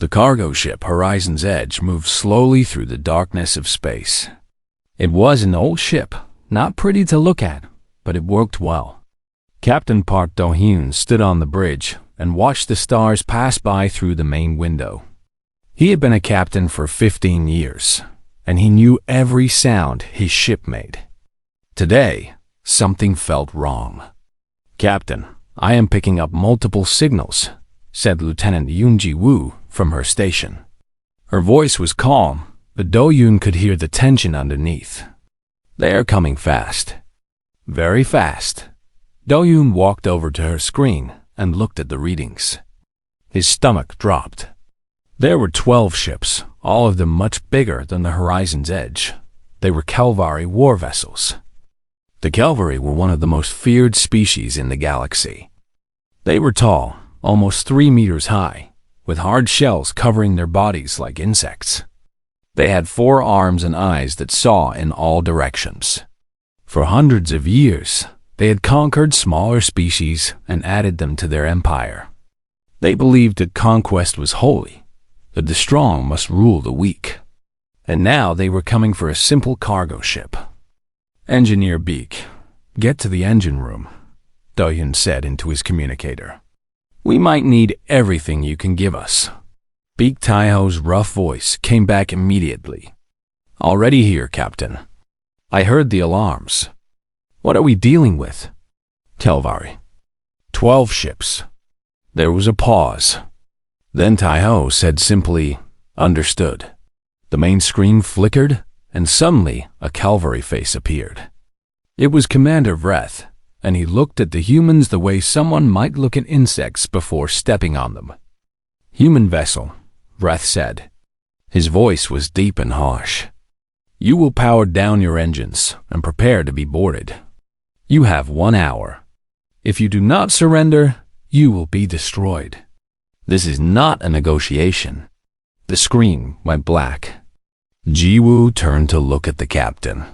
The cargo ship Horizon's Edge moved slowly through the darkness of space. It was an old ship, not pretty to look at, but it worked well. Captain Park Do-hyun stood on the bridge and watched the stars pass by through the main window. He had been a captain for 15 years, and he knew every sound his ship made. Today, something felt wrong. "Captain, I am picking up multiple signals," said Lieutenant Yoon Ji-woo from her station. Her voice was calm, but Do-hyun could hear the tension underneath. "They are coming fast. Very fast." Do-hyun walked over to her screen and looked at the readings. His stomach dropped. There were 12 ships, all of them much bigger than the Horizon's Edge. They were Cavalry war vessels. The cavalry were one of the most feared species in the galaxy. They were tall, almost 3 meters high, with hard shells covering their bodies like insects. They had 4 arms and eyes that saw in all directions. For hundreds of years, they had conquered smaller species and added them to their empire. They believed that conquest was holy, that the strong must rule the weak. And now they were coming for a simple cargo ship. "Engineer Beak, get to the engine room," Do-hyun said into his communicator. "We might need everything you can give us." Beak Tae-ho's rough voice came back immediately. "Already here, Captain. I heard the alarms. What are we dealing with?" "Cavalry. 12 ships." There was a pause. Then Tae-ho said simply, "Understood." The main screen flickered, and suddenly a cavalry face appeared. It was Commander Vreth, and he looked at the humans the way someone might look at insects before stepping on them. "Human vessel," Vreth said. His voice was deep and harsh. "You will power down your engines and prepare to be boarded. You have 1 hour. If you do not surrender, you will be destroyed. This is not a negotiation." The screen went black. Ji-woo turned to look at the captain.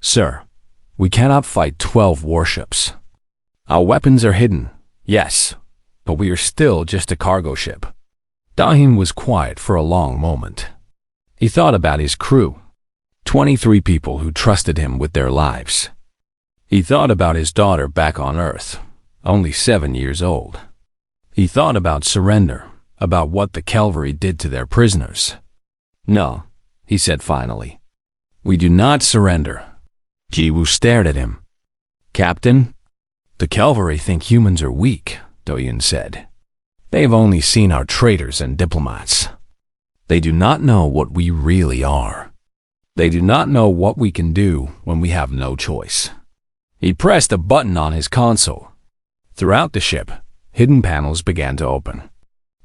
"Sir, we cannot fight 12 warships. Our weapons are hidden, yes, but we are still just a cargo ship." Do-hyun was quiet for a long moment. He thought about his crew, 23 people who trusted him with their lives. He thought about his daughter back on Earth, only 7 years old. He thought about surrender, about what the cavalry did to their prisoners. "No," he said finally. "We do not surrender." Ji-woo stared at him. "Captain, the cavalry think humans are weak," Do-hyun said. "They've only seen our traitors and diplomats. They do not know what we really are. They do not know what we can do when we have no choice." He pressed a button on his console. Throughout the ship, hidden panels began to open.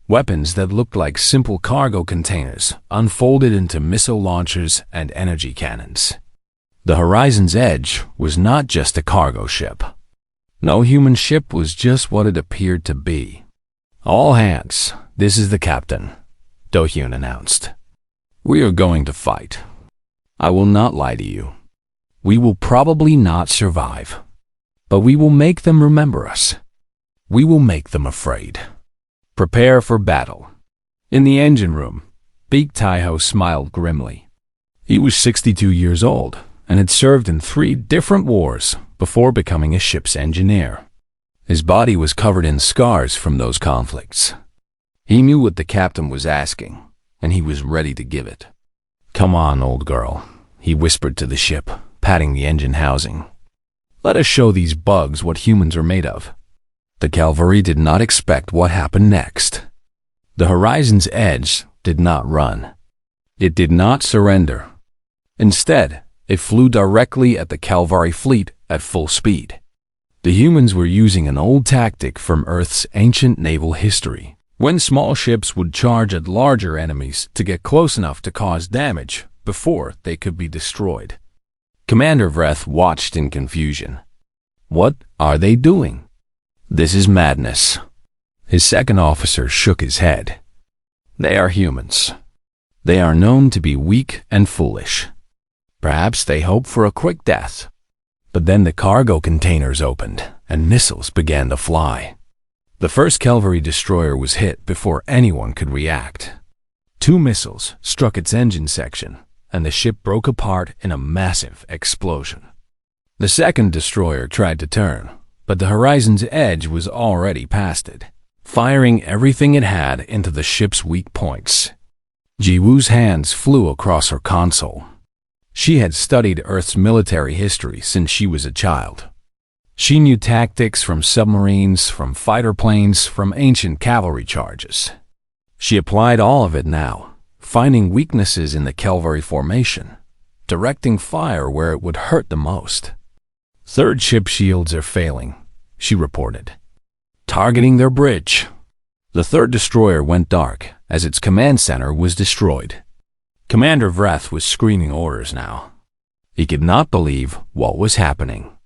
Weapons that looked like simple cargo containers unfolded into missile launchers and energy cannons. The Horizon's Edge was not just a cargo ship. No human ship was just what it appeared to be. "All hands, this is the captain," Do-hyun announced. "We are going to fight. I will not lie to you. We will probably not survive, but we will make them remember us. We will make them afraid. Prepare for battle." In the engine room, Beak Tae-ho smiled grimly. He was 62 years old and had served in 3 different wars before becoming a ship's engineer. His body was covered in scars from those conflicts. He knew what the captain was asking, and he was ready to give it. "Come on, old girl," he whispered to the ship, patting the engine housing. "Let us show these bugs what humans are made of." The cavalry did not expect what happened next. The Horizon's Edge did not run. It did not surrender. Instead, it flew directly at the cavalry fleet at full speed. The humans were using an old tactic from Earth's ancient naval history, when small ships would charge at larger enemies to get close enough to cause damage before they could be destroyed. Commander Vreth watched in confusion. What are they doing? This is madness. His second officer shook his head. They are humans. They are known to be weak and foolish. Perhaps they hope for a quick death. But then the cargo containers opened, and missiles began to fly. The first cavalry destroyer was hit before anyone could react. Two missiles struck its engine section, and the ship broke apart in a massive explosion. The second destroyer tried to turn, but the Horizon's Edge was already past it, firing everything it had into the ship's weak points. Jiwoo's hands flew across her console. She had studied Earth's military history since she was a child. She knew tactics from submarines, from fighter planes, from ancient cavalry charges. She applied all of it now, finding weaknesses in the Calvary formation, directing fire where it would hurt the most. Third ship shields are failing, she reported. Targeting their bridge. The third destroyer went dark as its command center was destroyed. Commander Vreth was screaming orders now. He could not believe what was happening.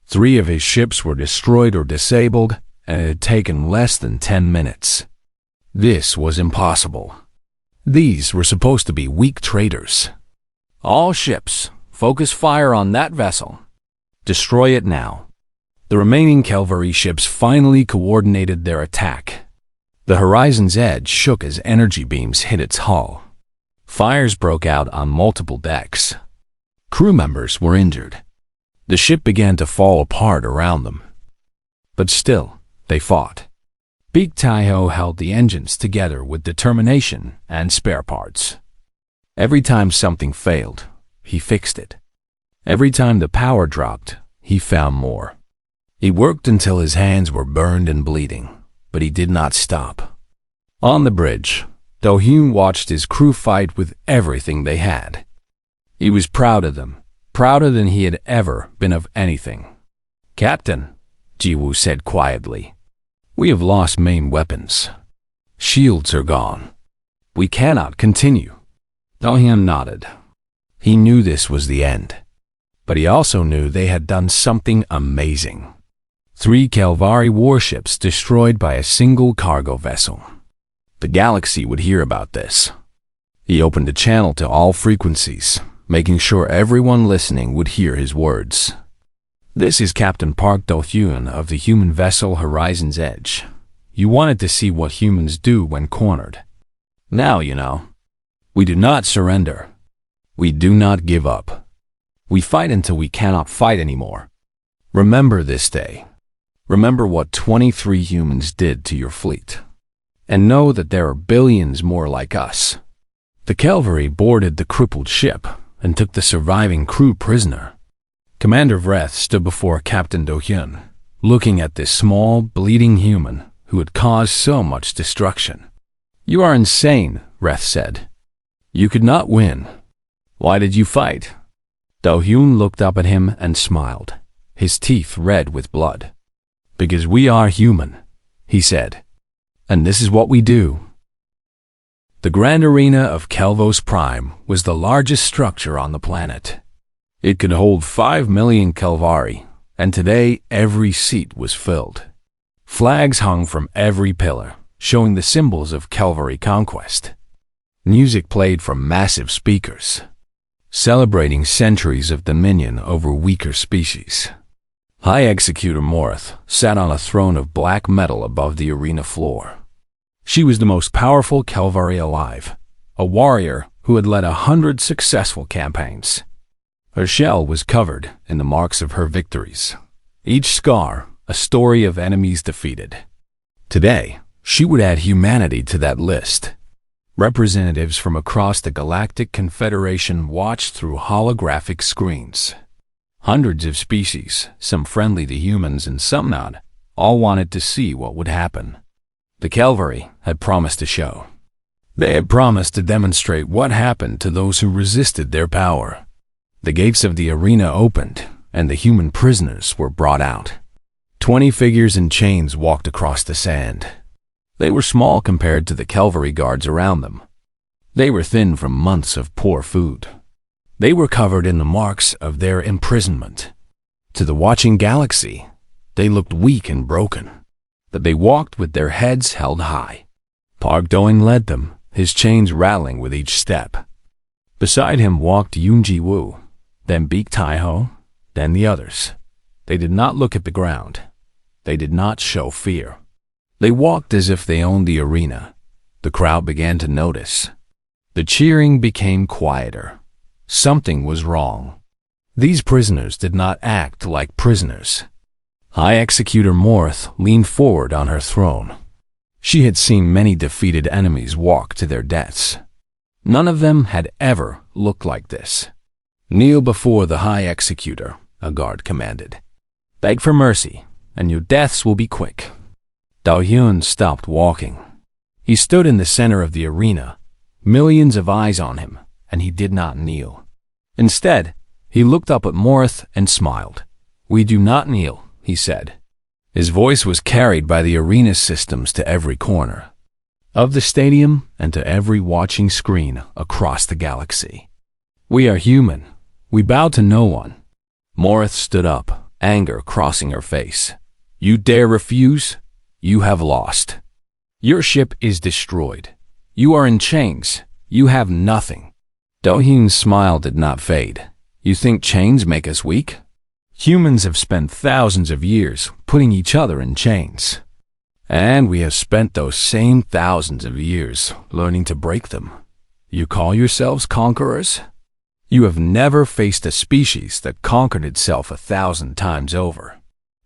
3 of his ships were destroyed or disabled, and it had taken less than 10 minutes. This was impossible. These were supposed to be weak traders. All ships, focus fire on that vessel. Destroy it now. The remaining cavalry ships finally coordinated their attack. The Horizon's Edge shook as energy beams hit its hull. Fires broke out on multiple decks. Crew members were injured. The ship began to fall apart around them. But still, they fought. Beak Taiho held the engines together with determination and spare parts. Every time something failed, he fixed it. Every time the power dropped, he found more. He worked until his hands were burned and bleeding, but he did not stop. On the bridge, Do-hyun watched his crew fight with everything they had. He was proud of them, prouder than he had ever been of anything. "Captain," Jiwoo said quietly, "we have lost main weapons. Shields are gone. We cannot continue." Do-hyun nodded. He knew this was the end. But he also knew they had done something amazing. 3 Calvary warships destroyed by a single cargo vessel. The galaxy would hear about this. He opened a channel to all frequencies, making sure everyone listening would hear his words. "This is Captain Park Do-hyun of the human vessel Horizon's Edge. You wanted to see what humans do when cornered. Now you know. We do not surrender. We do not give up. We fight until we cannot fight anymore. Remember this day. Remember what 23 humans did to your fleet. And know that there are billions more like us." The cavalry boarded the crippled ship and took the surviving crew prisoner. Commander Vreth stood before Captain Do-hyun, looking at this small, bleeding human who had caused so much destruction. "You are insane," Vreth said. "You could not win. Why did you fight?" Do-hyun looked up at him and smiled, his teeth red with blood. "Because we are human," he said. "And this is what we do." The Grand Arena of Kelvos Prime was the largest structure on the planet. It could hold 5 million Kelvari, and today every seat was filled. Flags hung from every pillar, showing the symbols of Kelvari conquest. Music played from massive speakers, celebrating centuries of dominion over weaker species. High Executor Morith sat on a throne of black metal above the arena floor. She was the most powerful Kelvari alive, a warrior who had led 100 successful campaigns. Her shell was covered in the marks of her victories, each scar a story of enemies defeated. Today, she would add humanity to that list. Representatives from across the Galactic Confederation watched through holographic screens. Hundreds of species, some friendly to humans and some not, all wanted to see what would happen. The cavalry had promised a show. They had promised to demonstrate what happened to those who resisted their power. The gates of the arena opened, and the human prisoners were brought out. 20 figures in chains walked across the sand. They were small compared to the cavalry guards around them. They were thin from months of poor food. They were covered in the marks of their imprisonment. To the watching galaxy, they looked weak and broken, but they walked with their heads held high. Park Do-hyun led them, his chains rattling with each step. Beside him walked Yoon Ji-woo, then Beak Taiho, then the others. They did not look at the ground. They did not show fear. They walked as if they owned the arena. The crowd began to notice. The cheering became quieter. Something was wrong. These prisoners did not act like prisoners. High Executor Morth leaned forward on her throne. She had seen many defeated enemies walk to their deaths. None of them had ever looked like this. "Kneel before the High Executor," a guard commanded. "Beg for mercy, and your deaths will be quick." Do-hyun stopped walking. He stood in the center of the arena, millions of eyes on him, and he did not kneel. Instead, he looked up at Morth and smiled. "We do not kneel," he said. His voice was carried by the arena systems to every corner of the stadium and to every watching screen across the galaxy. "We are human. We bow to no one." Morth stood up, anger crossing her face. "You dare refuse? You have lost. Your ship is destroyed. You are in chains. You have nothing." Do-hyun's smile did not fade. "You think chains make us weak? Humans have spent thousands of years putting each other in chains. And we have spent those same thousands of years learning to break them. You call yourselves conquerors? You have never faced a species that conquered itself 1,000 times over."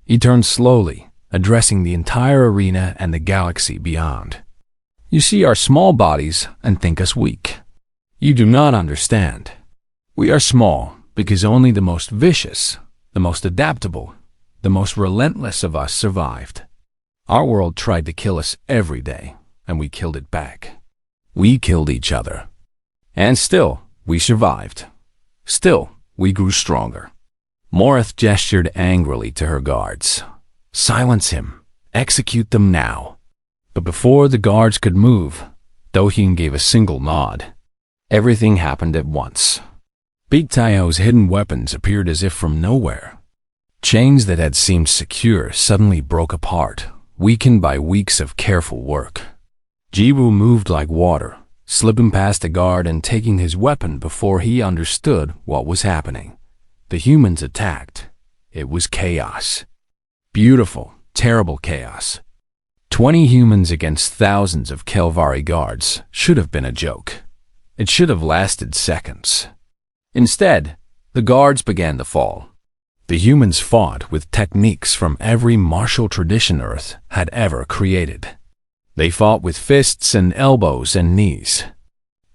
He turned slowly, addressing the entire arena and the galaxy beyond. "You see our small bodies and think us weak. You do not understand. We are small because only the most vicious, the most adaptable, the most relentless of us survived. Our world tried to kill us every day, and we killed it back. We killed each other. And still, we survived. Still, we grew stronger." Morth gestured angrily to her guards. "Silence him. Execute them now." But before the guards could move, Do-hyun gave a single nod. Everything happened at once. Big Tao's hidden weapons appeared as if from nowhere. Chains that had seemed secure suddenly broke apart, weakened by weeks of careful work. Jiwoo moved like water, slipping past the guard and taking his weapon before he understood what was happening. The humans attacked. It was chaos. Beautiful, terrible chaos. 20 humans against thousands of Kelvari guards should have been a joke. It should have lasted seconds. Instead, the guards began to fall. The humans fought with techniques from every martial tradition Earth had ever created. They fought with fists and elbows and knees.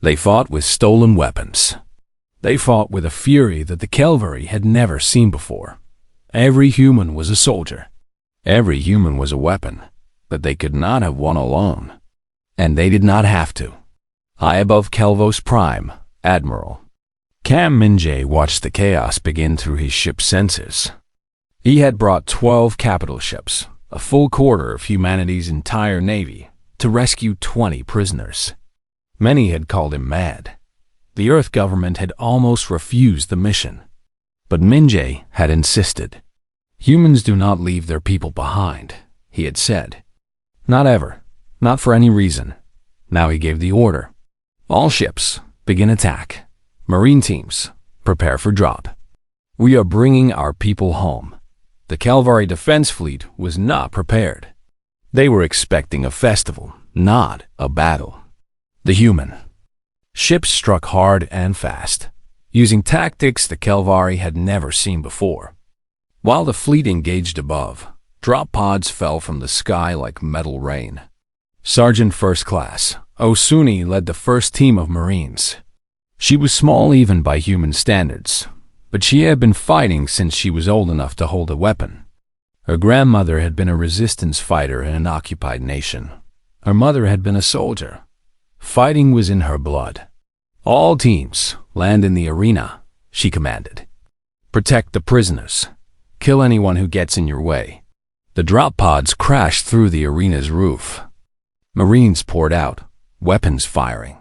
They fought with stolen weapons. They fought with a fury that the Kelvari had never seen before. Every human was a soldier. Every human was a weapon, but they could not have won alone. And they did not have to. High above Kelvos Prime, Admiral Cam Min-jae watched the chaos begin through his ship's sensors. He had brought 12 capital ships, a full quarter of humanity's entire navy, to rescue 20 prisoners. Many had called him mad. The Earth government had almost refused the mission. But Min-jae had insisted. "Humans do not leave their people behind," he had said. "Not ever. Not for any reason." Now he gave the order. "All ships, begin attack. Marine teams, prepare for drop. We are bringing our people home." The Kelvari defense fleet was not prepared. They were expecting a festival, not a battle. The human ships struck hard and fast, using tactics the Kelvari had never seen before. While the fleet engaged above, drop pods fell from the sky like metal rain. Sergeant First Class Osuni led the first team of Marines. She was small even by human standards, but she had been fighting since she was old enough to hold a weapon. Her grandmother had been a resistance fighter in an occupied nation. Her mother had been a soldier. Fighting was in her blood. "All teams, land in the arena," she commanded. "Protect the prisoners. Kill anyone who gets in your way." The drop pods crashed through the arena's roof. Marines poured out, weapons firing.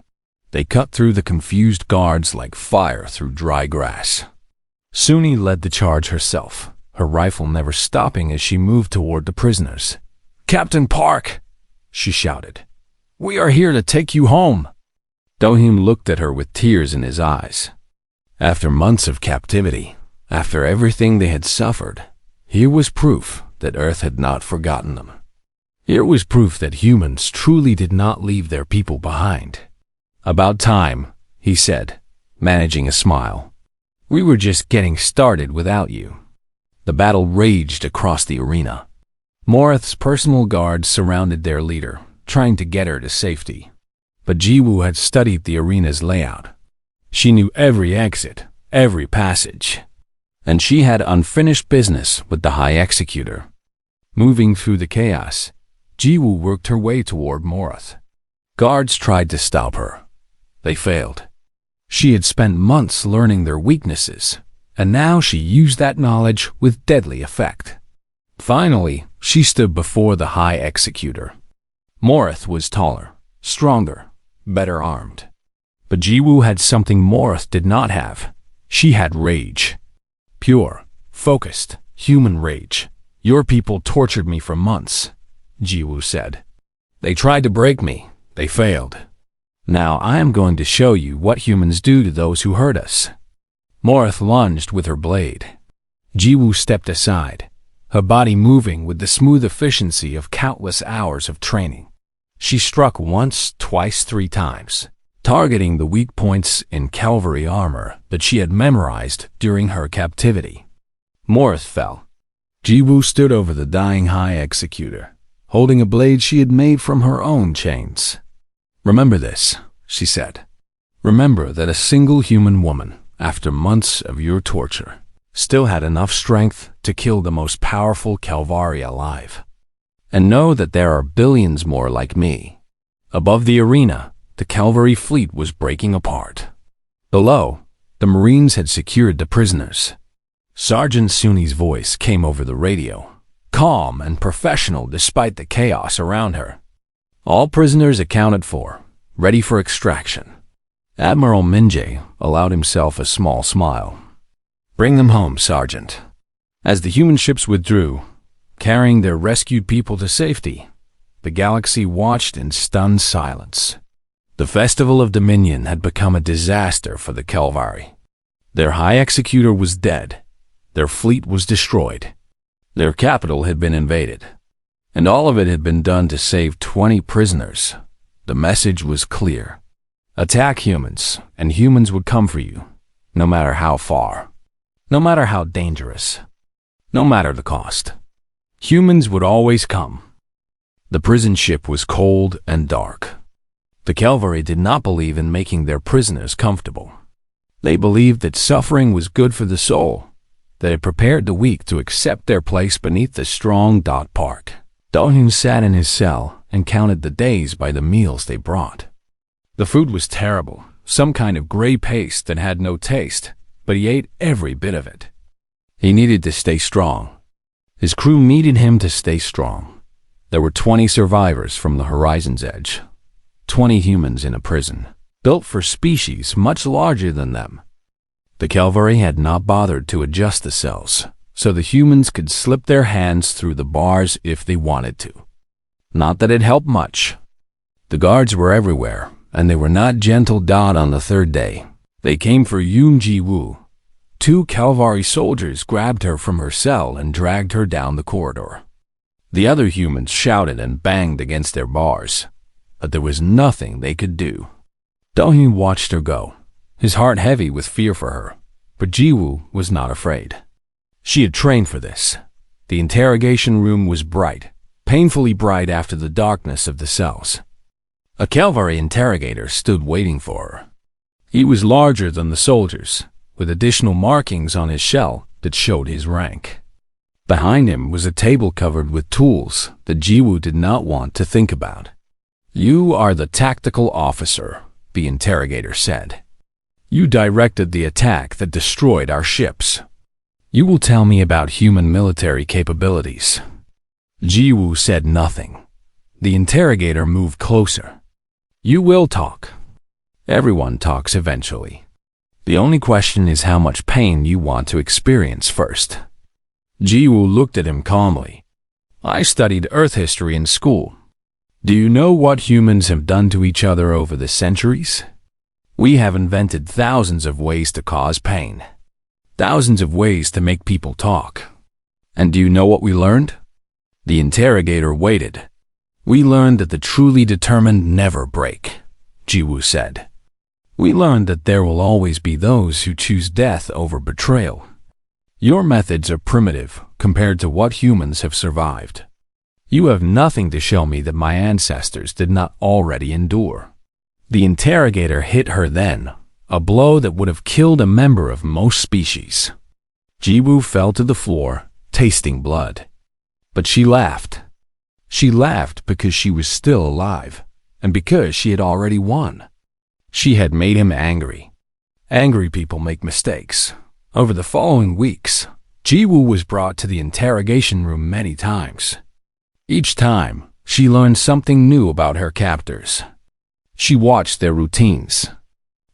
They cut through the confused guards like fire through dry grass. Suni led the charge herself, her rifle never stopping as she moved toward the prisoners. "Captain Park," she shouted, "we are here to take you home." Do-hyun looked at her with tears in his eyes. After months of captivity, after everything they had suffered, here was proof that Earth had not forgotten them. Here was proof that humans truly did not leave their people behind. About time, he said, managing a smile. We were just getting started without you. The battle raged across the arena. Morith's personal guards surrounded their leader, trying to get her to safety. But Jiwoo had studied the arena's layout. She knew every exit, every passage. And she had unfinished business with the High Executor. Moving through the chaos, Jiwoo worked her way toward Morith. Guards tried to stop her. They failed. She had spent months learning their weaknesses, and now she used that knowledge with deadly effect. Finally, she stood before the High Executor. Morith was taller, stronger, better armed. But Jiwoo had something Morith did not have. She had rage. Pure, focused, human rage. Your people tortured me for months, Jiwoo said. They tried to break me. They failed. Now I am going to show you what humans do to those who hurt us. Morith lunged with her blade. Jiwoo stepped aside, her body moving with the smooth efficiency of countless hours of training. She struck once, twice, 3 times, targeting the weak points in cavalry armor that she had memorized during her captivity. Morith fell. Jiwoo stood over the dying High Executor, holding a blade she had made from her own chains. Remember this, she said. Remember that a single human woman, after months of your torture, still had enough strength to kill the most powerful cavalry alive. And know that there are billions more like me. Above the arena, the cavalry fleet was breaking apart. Below, the Marines had secured the prisoners. Sergeant Suni's voice came over the radio, calm and professional despite the chaos around her. All prisoners accounted for, ready for extraction. Admiral Minjae allowed himself a small smile. Bring them home, Sergeant. As the human ships withdrew, carrying their rescued people to safety, the galaxy watched in stunned silence. The Festival of Dominion had become a disaster for the cavalry. Their High Executor was dead. Their fleet was destroyed. Their capital had been invaded. And all of it had been done to save 20 prisoners. The message was clear. Attack humans, and humans would come for you, no matter how far, no matter how dangerous, no matter the cost. Humans would always come. The prison ship was cold and dark. The cavalry did not believe in making their prisoners comfortable. They believed that suffering was good for the soul, that it prepared the weak to accept their place beneath the strong. Part. Do-hyun sat in his cell and counted the days by the meals they brought. The food was terrible, some kind of gray paste that had no taste, but he ate every bit of it. He needed to stay strong. His crew needed him to stay strong. There were 20 survivors from the horizon's edge, 20 humans in a prison, built for species much larger than them. The cavalry had not bothered to adjust the cells, so the humans could slip their hands through the bars if they wanted to. Not that it helped much. The guards were everywhere, and they were not gentle. On the 3rd day, they came for Yoon Ji-woo. 2 cavalry soldiers grabbed her from her cell and dragged her down the corridor. The other humans shouted and banged against their bars, but there was nothing they could do. Do-hyun watched her go, his heart heavy with fear for her, but Ji-woo was not afraid. She had trained for this. The interrogation room was bright, painfully bright after the darkness of the cells. A cavalry interrogator stood waiting for her. He was larger than the soldiers, with additional markings on his shell that showed his rank. Behind him was a table covered with tools that Ji-woo did not want to think about. You are the tactical officer, the interrogator said. You directed the attack that destroyed our ships. You will tell me about human military capabilities. Ji-woo said nothing. The interrogator moved closer. You will talk. Everyone talks eventually. The only question is how much pain you want to experience first. Ji-woo looked at him calmly. I studied Earth history in school. Do you know what humans have done to each other over the centuries? We have invented thousands of ways to cause pain. Thousands of ways to make people talk. And do you know what we learned? The interrogator waited. We learned that the truly determined never break, Ji-woo said. We learned that there will always be those who choose death over betrayal. Your methods are primitive compared to what humans have survived. You have nothing to show me that my ancestors did not already endure." The interrogator hit her then, a blow that would have killed a member of most species. Jiwoo fell to the floor, tasting blood. But she laughed. She laughed because she was still alive, and because she had already won. She had made him angry. Angry people make mistakes. Over the following weeks, Jiwoo was brought to the interrogation room many times. Each time, she learned something new about her captors. She watched their routines.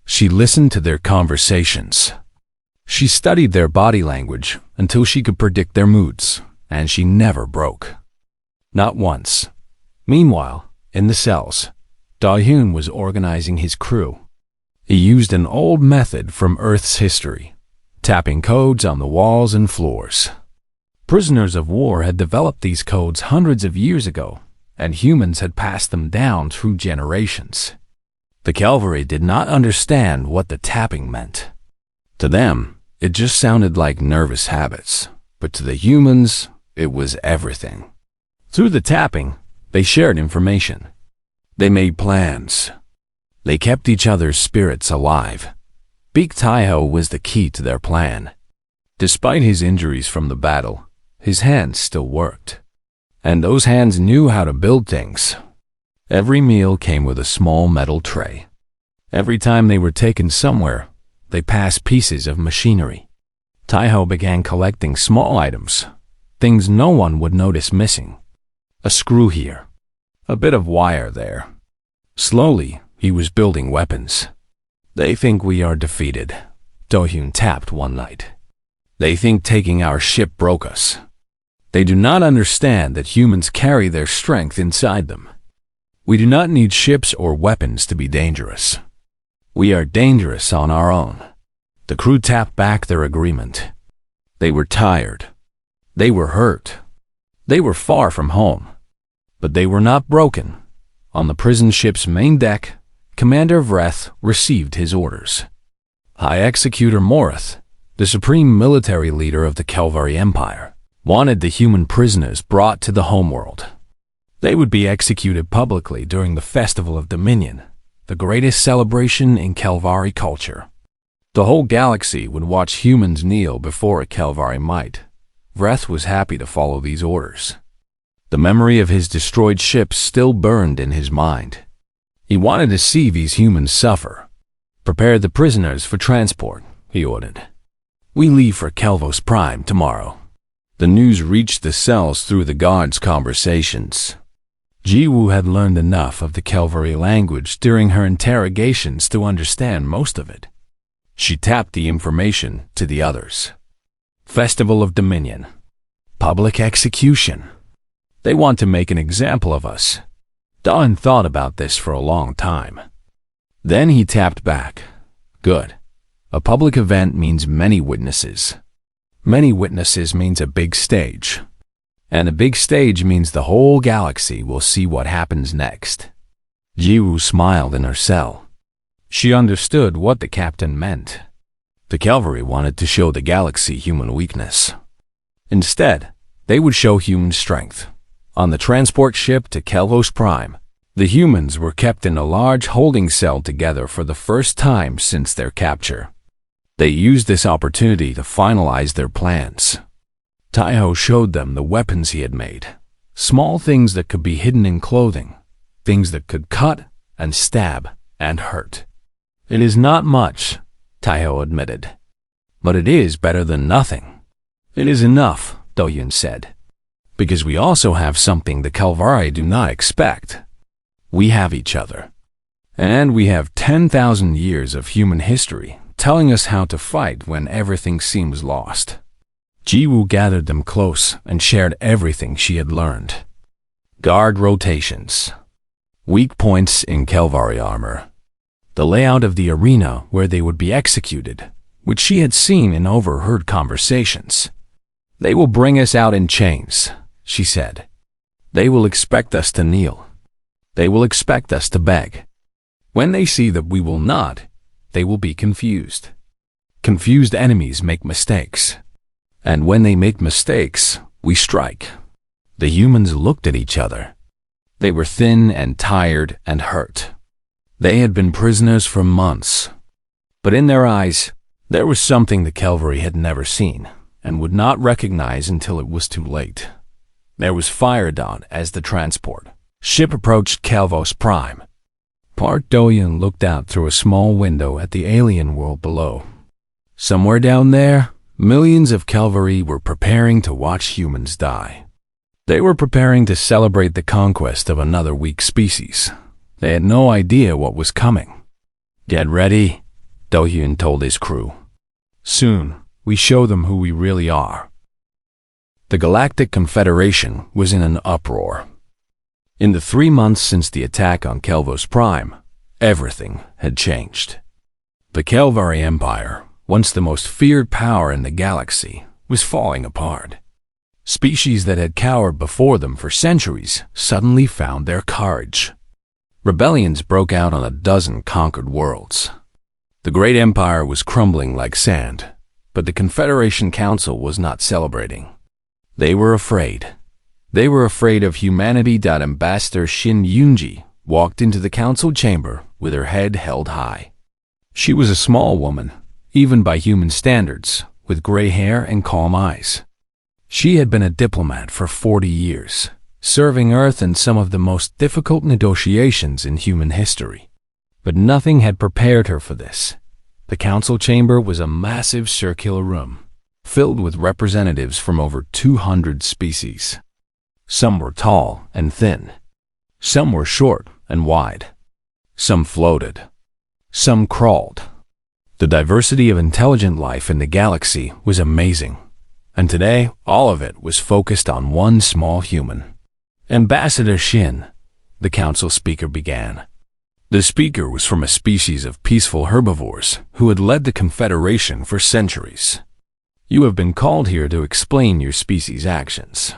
She listened to their conversations. She studied their body language until she could predict their moods, and she never broke. Not once. Meanwhile, in the cells, Da-hyun was organizing his crew. He used an old method from Earth's history, tapping codes on the walls and floors. Prisoners of war had developed these codes hundreds of years ago, and humans had passed them down through generations. The cavalry did not understand what the tapping meant. To them, it just sounded like nervous habits, but to the humans, it was everything. Through the tapping, they shared information. They made plans. They kept each other's spirits alive. Big Taiho was the key to their plan. Despite his injuries from the battle, his hands still worked. And those hands knew how to build things. Every meal came with a small metal tray. Every time they were taken somewhere, they passed pieces of machinery. Taiho began collecting small items, things no one would notice missing. A screw here, a bit of wire there. Slowly, he was building weapons. "They think we are defeated," Do-hyun tapped one night. "They think taking our ship broke us. They do not understand that humans carry their strength inside them. We do not need ships or weapons to be dangerous. We are dangerous on our own." The crew tapped back their agreement. They were tired. They were hurt. They were far from home. But they were not broken. On the prison ship's main deck, Commander Vreth received his orders. High Executor Morith, the supreme military leader of the Kelvari Empire, wanted the human prisoners brought to the homeworld. They would be executed publicly during the Festival of Dominion, the greatest celebration in Kelvari culture. The whole galaxy would watch humans kneel before a Kelvari might. Vreth was happy to follow these orders. The memory of his destroyed ships still burned in his mind. He wanted to see these humans suffer. "Prepare the prisoners for transport," he ordered. "We leave for Kelvos Prime tomorrow." The news reached the cells through the guards' conversations. Jiwoo had learned enough of the Kelvari language during her interrogations to understand most of it. She tapped the information to the others. Festival of Dominion. Public execution. They want to make an example of us. Dawn thought about this for a long time. Then he tapped back. Good. A public event means many witnesses. Many witnesses means a big stage. And a big stage means the whole galaxy will see what happens next. Jiwoo smiled in her cell. She understood what the captain meant. The cavalry wanted to show the galaxy human weakness. Instead, they would show human strength. On the transport ship to Kelvos Prime, the humans were kept in a large holding cell together for the first time since their capture. They used this opportunity to finalize their plans. Taiho showed them the weapons he had made, small things that could be hidden in clothing, things that could cut and stab and hurt. "It is not much," Taiho admitted, "but it is better than nothing." "It is enough," Do-hyun said. "Because we also have something the Kelvari do not expect. We have each other. And we have 10,000 years of human history telling us how to fight when everything seems lost." Jiwoo gathered them close and shared everything she had learned. Guard rotations. Weak points in Kelvari armor. The layout of the arena where they would be executed, which she had seen in overheard conversations. "They will bring us out in chains," she said. "They will expect us to kneel. They will expect us to beg. When they see that we will not, they will be confused. Confused enemies make mistakes. And when they make mistakes, we strike. The humans looked at each other. They were thin and tired and hurt. They had been prisoners for months. But in their eyes, there was something the cavalry had never seen and would not recognize until it was too late. There was fire dawn as the transport ship approached Calvos Prime. Part Doyen looked out through a small window at the alien world below. Somewhere down there, millions of cavalry were preparing to watch humans die. They were preparing to celebrate the conquest of another weak species. They had no idea what was coming. "Get ready," Dohyun told his crew. "Soon, we show them who we really are." The Galactic Confederation was in an uproar. In the 3 months since the attack on Calvos Prime, everything had changed. The Calvari Empire, once the most feared power in the galaxy, was falling apart. Species that had cowered before them for centuries suddenly found their courage. Rebellions broke out on a dozen conquered worlds. The great empire was crumbling like sand, but the Confederation Council was not celebrating. They were afraid. They were afraid of humanity. Ambassador Shin Yoonji walked into the council chamber with her head held high. She was a small woman, even by human standards, with gray hair and calm eyes. She had been a diplomat for 40 years, serving Earth in some of the most difficult negotiations in human history. But nothing had prepared her for this. The council chamber was a massive circular room, filled with representatives from over 200 species. Some were tall and thin. Some were short and wide. Some floated. Some crawled. The diversity of intelligent life in the galaxy was amazing, and today all of it was focused on one small human. "Ambassador Shin," the council speaker began. The speaker was from a species of peaceful herbivores who had led the Confederation for centuries. "You have been called here to explain your species' actions.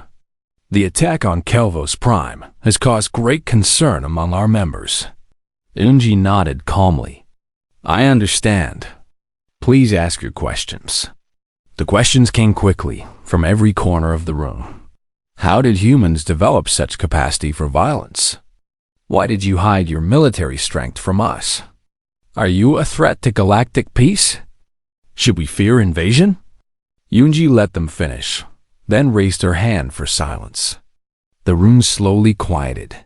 The attack on Calvos Prime has caused great concern among our members." Yoonji nodded calmly. "I understand. Please ask your questions." The questions came quickly from every corner of the room. How did humans develop such capacity for violence? Why did you hide your military strength from us? Are you a threat to galactic peace? Should we fear invasion? Yoonji let them finish, then raised her hand for silence. The room slowly quieted.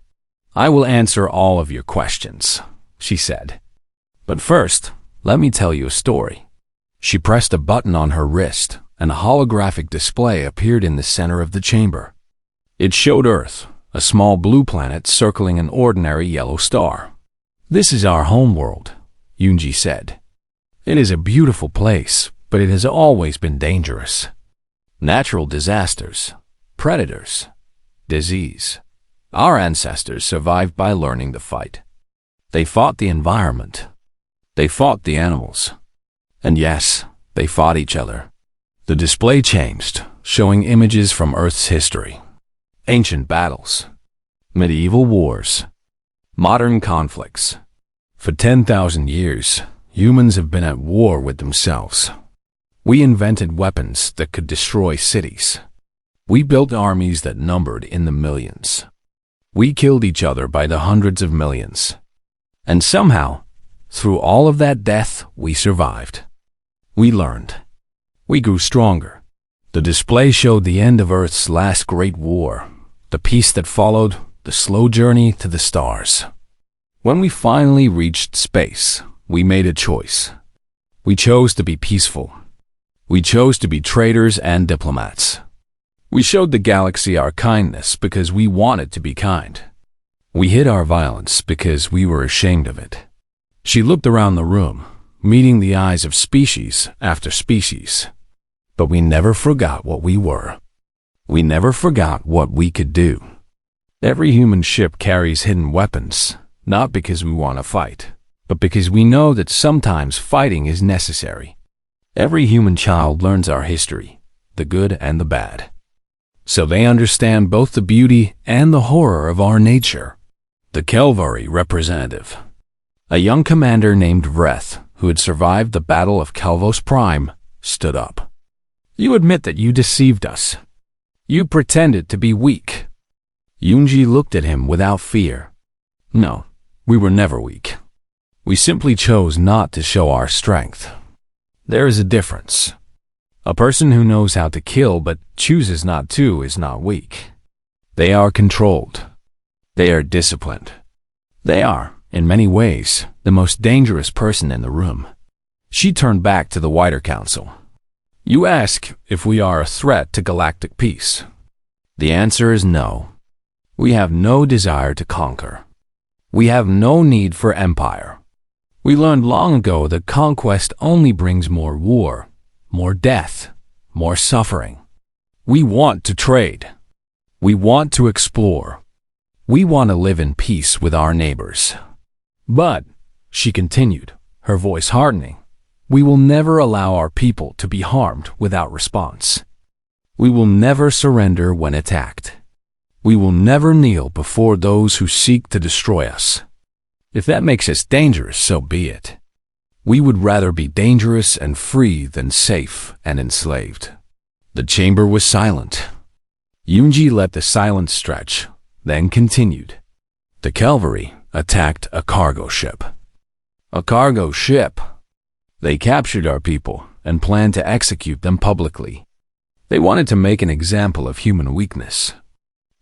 "I will answer all of your questions," she said. "But first, let me tell you a story." She pressed a button on her wrist, and a holographic display appeared in the center of the chamber. It showed Earth, a small blue planet circling an ordinary yellow star. "This is our home world," Yoonji said. "It is a beautiful place, but it has always been dangerous. Natural disasters, predators, disease. Our ancestors survived by learning to fight. They fought the environment. They fought the animals. And yes, they fought each other." The display changed, showing images from Earth's history. Ancient battles, medieval wars, modern conflicts. For 10,000 years, humans have been at war with themselves. We invented weapons that could destroy cities. We built armies that numbered in the millions. We killed each other by the hundreds of millions. And somehow, through all of that death, we survived. We learned. We grew stronger. The display showed the end of Earth's last great war, the peace that followed, the slow journey to the stars. When we finally reached space, we made a choice. We chose to be peaceful. We chose to be traitors and diplomats. We showed the galaxy our kindness because we wanted to be kind. We hid our violence because we were ashamed of it. She looked around the room, meeting the eyes of species after species. But we never forgot what we were. We never forgot what we could do. Every human ship carries hidden weapons, not because we want to fight, but because we know that sometimes fighting is necessary. Every human child learns our history, the good and the bad. So they understand both the beauty and the horror of our nature. The Kelvari representative, a young commander named Vreth, who had survived the Battle of Calvos Prime, stood up. You admit that you deceived us. You pretended to be weak. Yunji looked at him without fear. No, we were never weak. We simply chose not to show our strength. There is a difference. A person who knows how to kill but chooses not to is not weak. They are controlled. They are disciplined. They are, in many ways, the most dangerous person in the room. She turned back to the wider council. You ask if we are a threat to galactic peace. The answer is no. We have no desire to conquer. We have no need for empire. We learned long ago that conquest only brings more war, more death, more suffering. We want to trade. We want to explore. We want to live in peace with our neighbors. But, she continued, her voice hardening, we will never allow our people to be harmed without response. We will never surrender when attacked. We will never kneel before those who seek to destroy us. If that makes us dangerous, so be it. We would rather be dangerous and free than safe and enslaved. The chamber was silent. Yunji let the silence stretch, then continued. The cavalry attacked a cargo ship. A cargo ship? They captured our people and planned to execute them publicly. They wanted to make an example of human weakness.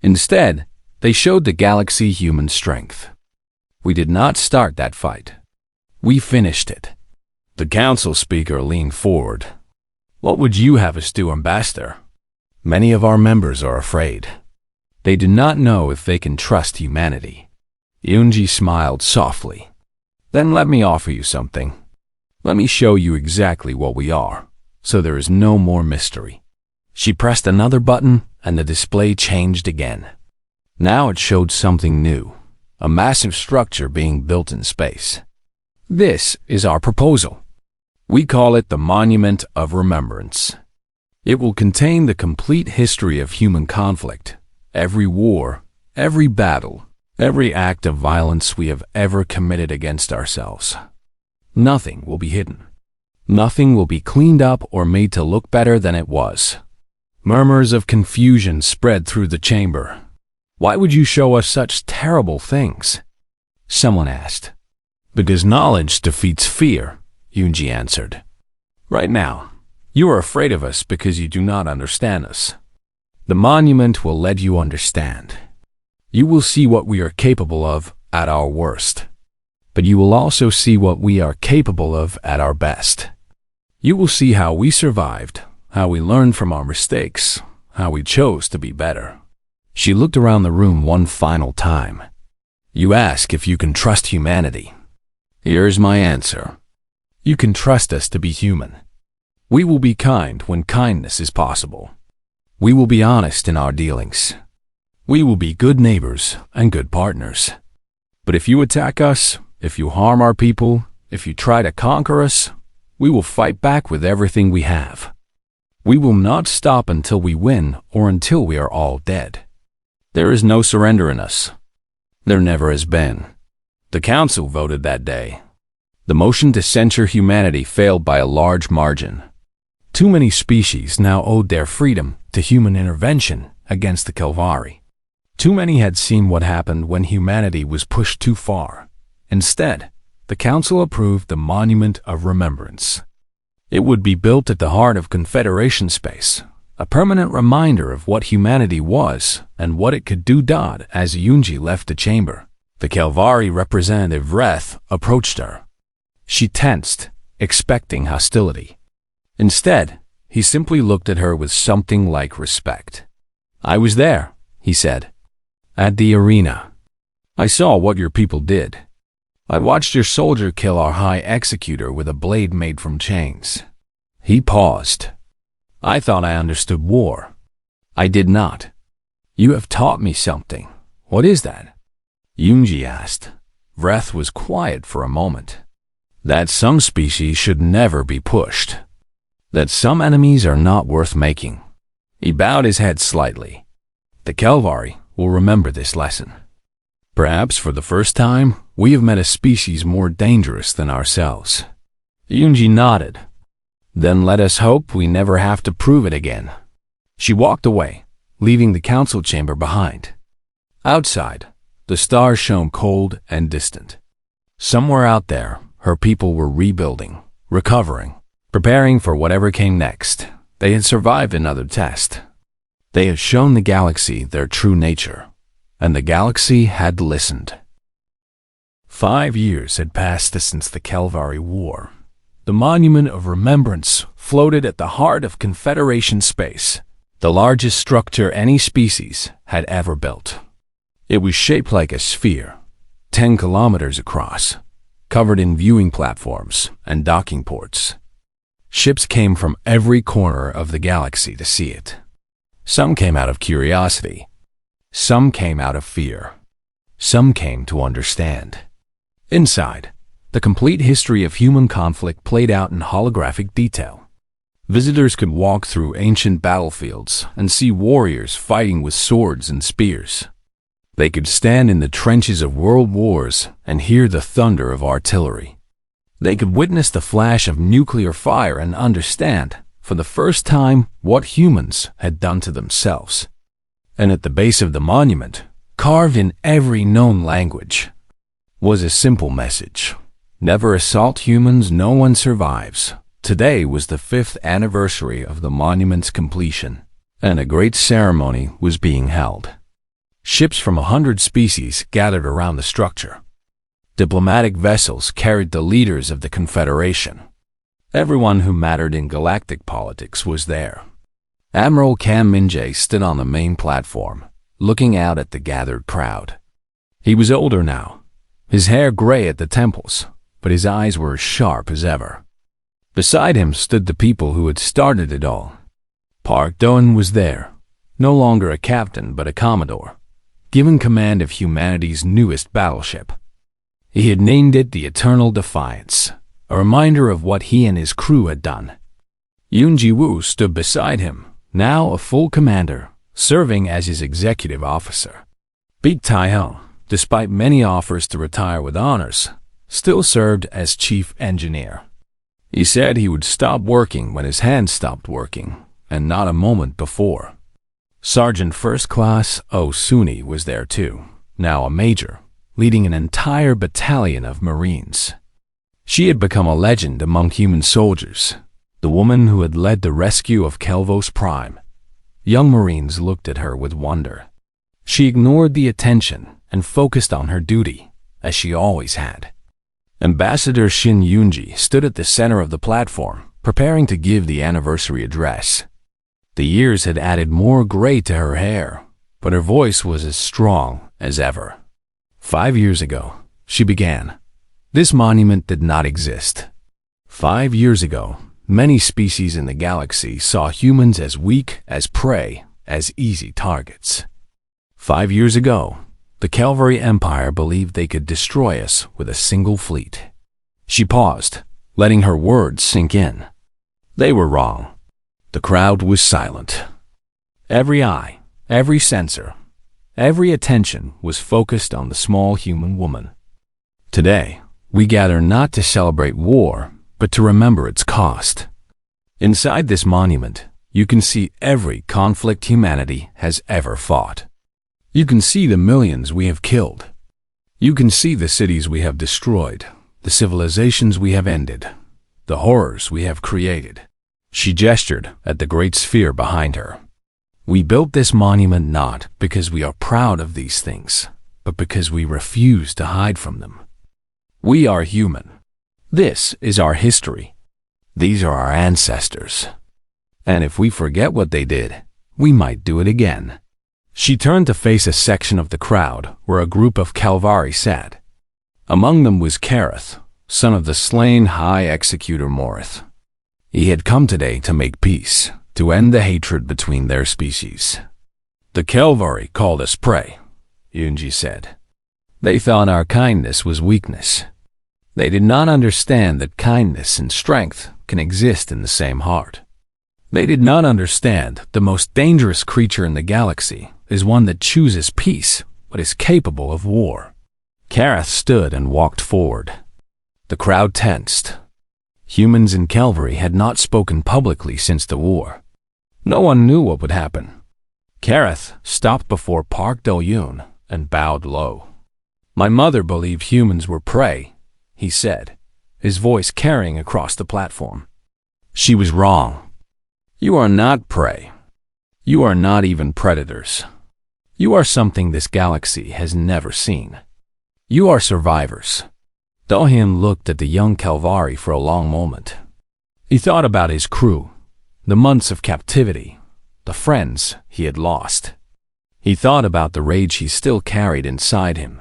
Instead, they showed the galaxy human strength. We did not start that fight. We finished it. The council speaker leaned forward. What would you have us do, Ambassador? Many of our members are afraid. They do not know if they can trust humanity. Yunji smiled softly. Then let me offer you something. Let me show you exactly what we are, so there is no more mystery. She pressed another button, and the display changed again. Now it showed something new, a massive structure being built in space. This is our proposal. We call it the Monument of Remembrance. It will contain the complete history of human conflict, every war, every battle, every act of violence we have ever committed against ourselves. Nothing will be hidden. Nothing will be cleaned up or made to look better than it was. Murmurs of confusion spread through the chamber. Why would you show us such terrible things? Someone asked. Because knowledge defeats fear, Yunji answered. Right now, you are afraid of us because you do not understand us. The monument will let you understand. You will see what we are capable of at our worst. But you will also see what we are capable of at our best. You will see how we survived, how we learned from our mistakes, how we chose to be better. She looked around the room one final time. You ask if you can trust humanity. Here's my answer. You can trust us to be human. We will be kind when kindness is possible. We will be honest in our dealings. We will be good neighbors and good partners. But if you attack us, if you harm our people, if you try to conquer us, we will fight back with everything we have. We will not stop until we win or until we are all dead. There is no surrender in us. There never has been. The council voted that day. The motion to censure humanity failed by a large margin. Too many species now owed their freedom to human intervention against the Kelvari. Too many had seen what happened when humanity was pushed too far. Instead, the council approved the Monument of Remembrance. It would be built at the heart of Confederation space, a permanent reminder of what humanity was and what it could do. As Yunji left the chamber, the Kelvari representative Vreth approached her. She tensed, expecting hostility. Instead, he simply looked at her with something like respect. I was there, he said, at the arena. I saw what your people did. I watched your soldier kill our High Executor with a blade made from chains. He paused. I thought I understood war. I did not. You have taught me something. What is that? Yunji asked. Vreth was quiet for a moment. That some species should never be pushed. That some enemies are not worth making. He bowed his head slightly. The Kelvari will remember this lesson. Perhaps for the first time, we have met a species more dangerous than ourselves. Yunji nodded. Then let us hope we never have to prove it again. She walked away, leaving the council chamber behind. Outside, the stars shone cold and distant. Somewhere out there, her people were rebuilding, recovering, preparing for whatever came next. They had survived another test. They had shown the galaxy their true nature, and the galaxy had listened. 5 years had passed since the HFY War. The Monument of Remembrance floated at the heart of Confederation space, the largest structure any species had ever built. It was shaped like a sphere, 10 kilometers across, covered in viewing platforms and docking ports. Ships came from every corner of the galaxy to see it. Some came out of curiosity. Some came out of fear. Some came to understand. Inside, the complete history of human conflict played out in holographic detail. Visitors could walk through ancient battlefields and see warriors fighting with swords and spears. They could stand in the trenches of world wars and hear the thunder of artillery. They could witness the flash of nuclear fire and understand, for the first time, what humans had done to themselves. And at the base of the monument, carved in every known language, was a simple message. Never assault humans, no one survives. Today was the 5th anniversary of the monument's completion, and a great ceremony was being held. Ships from 100 species gathered around the structure. Diplomatic vessels carried the leaders of the Confederation. Everyone who mattered in galactic politics was there. Admiral Cam Minjae stood on the main platform, looking out at the gathered crowd. He was older now, his hair gray at the temples, but his eyes were as sharp as ever. Beside him stood the people who had started it all. Park Doan was there, no longer a captain but a commodore, given command of humanity's newest battleship. He had named it the Eternal Defiance, a reminder of what he and his crew had done. Yunji Wu stood beside him, now a full commander, serving as his executive officer. Beek Tai-hung, despite many offers to retire with honors, still served as chief engineer. He said he would stop working when his hands stopped working, and not a moment before. Sergeant First Class Oh Suni was there too, now a major, leading an entire battalion of Marines. She had become a legend among human soldiers, the woman who had led the rescue of Kelvos Prime. Young Marines looked at her with wonder. She ignored the attention and focused on her duty, as she always had. Ambassador Shin Yunji stood at the center of the platform, preparing to give the anniversary address. The years had added more gray to her hair, but her voice was as strong as ever. 5 years ago, she began. This monument did not exist. 5 years ago, many species in the galaxy saw humans as weak, as prey, as easy targets. 5 years ago, the Calvary Empire believed they could destroy us with a single fleet. She paused, letting her words sink in. They were wrong. The crowd was silent. Every eye, every sensor, every attention was focused on the small human woman. Today, we gather not to celebrate war, but to remember its cost. Inside this monument, you can see every conflict humanity has ever fought. You can see the millions we have killed. You can see the cities we have destroyed, the civilizations we have ended, the horrors we have created. She gestured at the great sphere behind her. We built this monument not because we are proud of these things, but because we refuse to hide from them. We are human. This is our history. These are our ancestors. And if we forget what they did, we might do it again. She turned to face a section of the crowd where a group of Calvari sat. Among them was Kareth, son of the slain High Executor Morith. He had come today to make peace, to end the hatred between their species. The Calvari called us prey, Yunji said. They thought our kindness was weakness. They did not understand that kindness and strength can exist in the same heart. They did not understand the most dangerous creature in the galaxy is one that chooses peace but is capable of war. Kareth stood and walked forward. The crowd tensed. Humans and cavalry had not spoken publicly since the war. No one knew what would happen. Kareth stopped before Park Do-yoon and bowed low. "My mother believed humans were prey," he said, his voice carrying across the platform. "She was wrong. You are not prey. You are not even predators. You are something this galaxy has never seen. You are survivors." Do-hyun looked at the young Calvari for a long moment. He thought about his crew, the months of captivity, the friends he had lost. He thought about the rage he still carried inside him,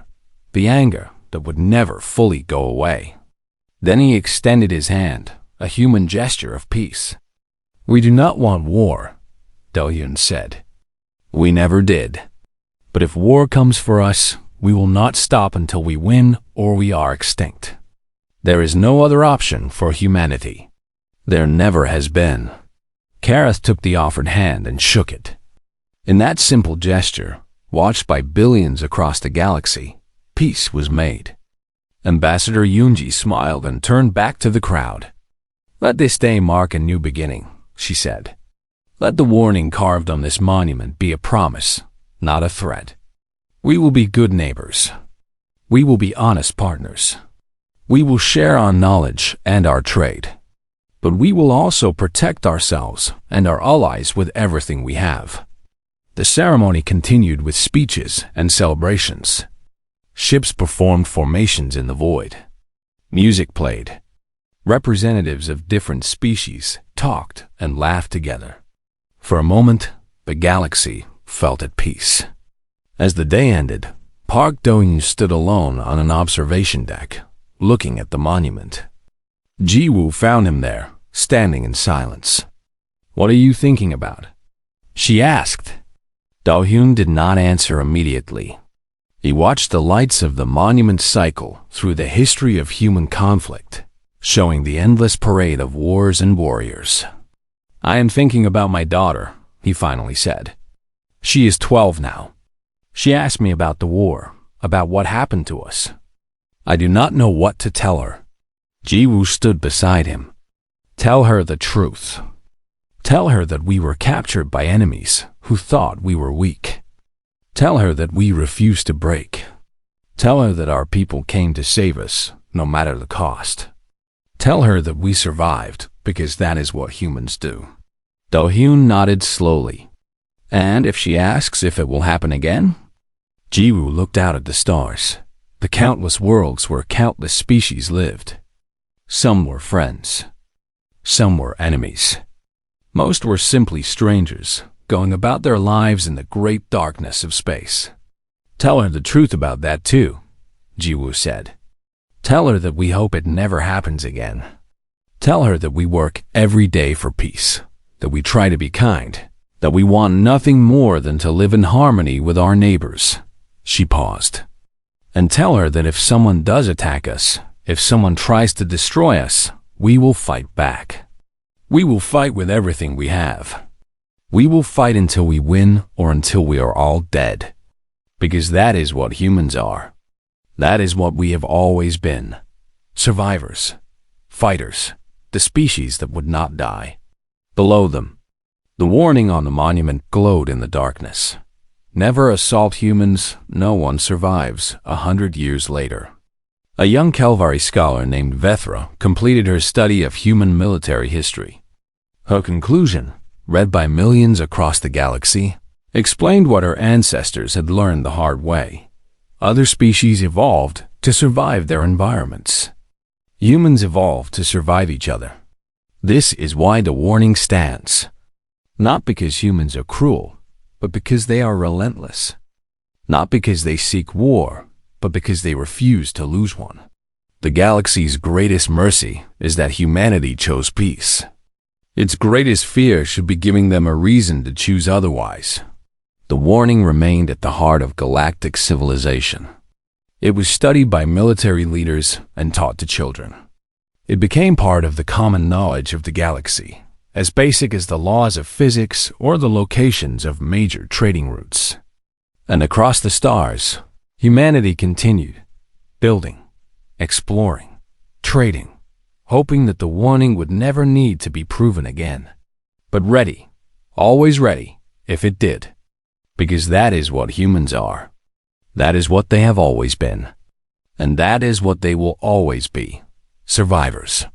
the anger that would never fully go away. Then he extended his hand, a human gesture of peace. "We do not want war," Do-hyun said. "We never did. But if war comes for us, we will not stop until we win or we are extinct. There is no other option for humanity. There never has been." Kareth took the offered hand and shook it. In that simple gesture, watched by billions across the galaxy, peace was made. Ambassador Yoonji smiled and turned back to the crowd. "Let this day mark a new beginning," she said. "Let the warning carved on this monument be a promise, not a threat. We will be good neighbors. We will be honest partners. We will share our knowledge and our trade. But we will also protect ourselves and our allies with everything we have." The ceremony continued with speeches and celebrations. Ships performed formations in the void. Music played. Representatives of different species talked and laughed together. For a moment, the galaxy felt at peace. As the day ended, Park Do-yoon stood alone on an observation deck, looking at the monument. Ji-woo found him there, standing in silence. "What are you thinking about?" she asked. Do-hyun did not answer immediately. He watched the lights of the monument cycle through the history of human conflict, showing the endless parade of wars and warriors. "I am thinking about my daughter," he finally said. "She is 12 now. She asked me about the war, about what happened to us. I do not know what to tell her." Ji-woo stood beside him. "Tell her the truth. Tell her that we were captured by enemies who thought we were weak. Tell her that we refused to break. Tell her that our people came to save us, no matter the cost. Tell her that we survived, because that is what humans do." Do-hyun nodded slowly. "And if she asks if it will happen again?" Ji-woo looked out at the stars, the countless worlds where countless species lived. Some were friends. Some were enemies. Most were simply strangers, going about their lives in the great darkness of space. "Tell her the truth about that too," Ji-woo said. "Tell her that we hope it never happens again. Tell her that we work every day for peace, that we try to be kind, that we want nothing more than to live in harmony with our neighbors." She paused. "And tell her that if someone does attack us, if someone tries to destroy us, we will fight back. We will fight with everything we have. We will fight until we win or until we are all dead. Because that is what humans are. That is what we have always been. Survivors. Fighters. The species that would not die." Below them, the warning on the monument glowed in the darkness. "Never assault humans, no one survives 100 years later." A young Calvari scholar named Vethra completed her study of human military history. Her conclusion, read by millions across the galaxy, explained what her ancestors had learned the hard way. Other species evolved to survive their environments. Humans evolved to survive each other. This is why the warning stands. Not because humans are cruel, but because they are relentless. Not because they seek war, but because they refuse to lose one. The galaxy's greatest mercy is that humanity chose peace. Its greatest fear should be giving them a reason to choose otherwise. The warning remained at the heart of galactic civilization. It was studied by military leaders and taught to children. It became part of the common knowledge of the galaxy, as basic as the laws of physics or the locations of major trading routes. And across the stars, humanity continued, building, exploring, trading, hoping that the warning would never need to be proven again. But ready, always ready, if it did. Because that is what humans are. That is what they have always been. And that is what they will always be. Survivors.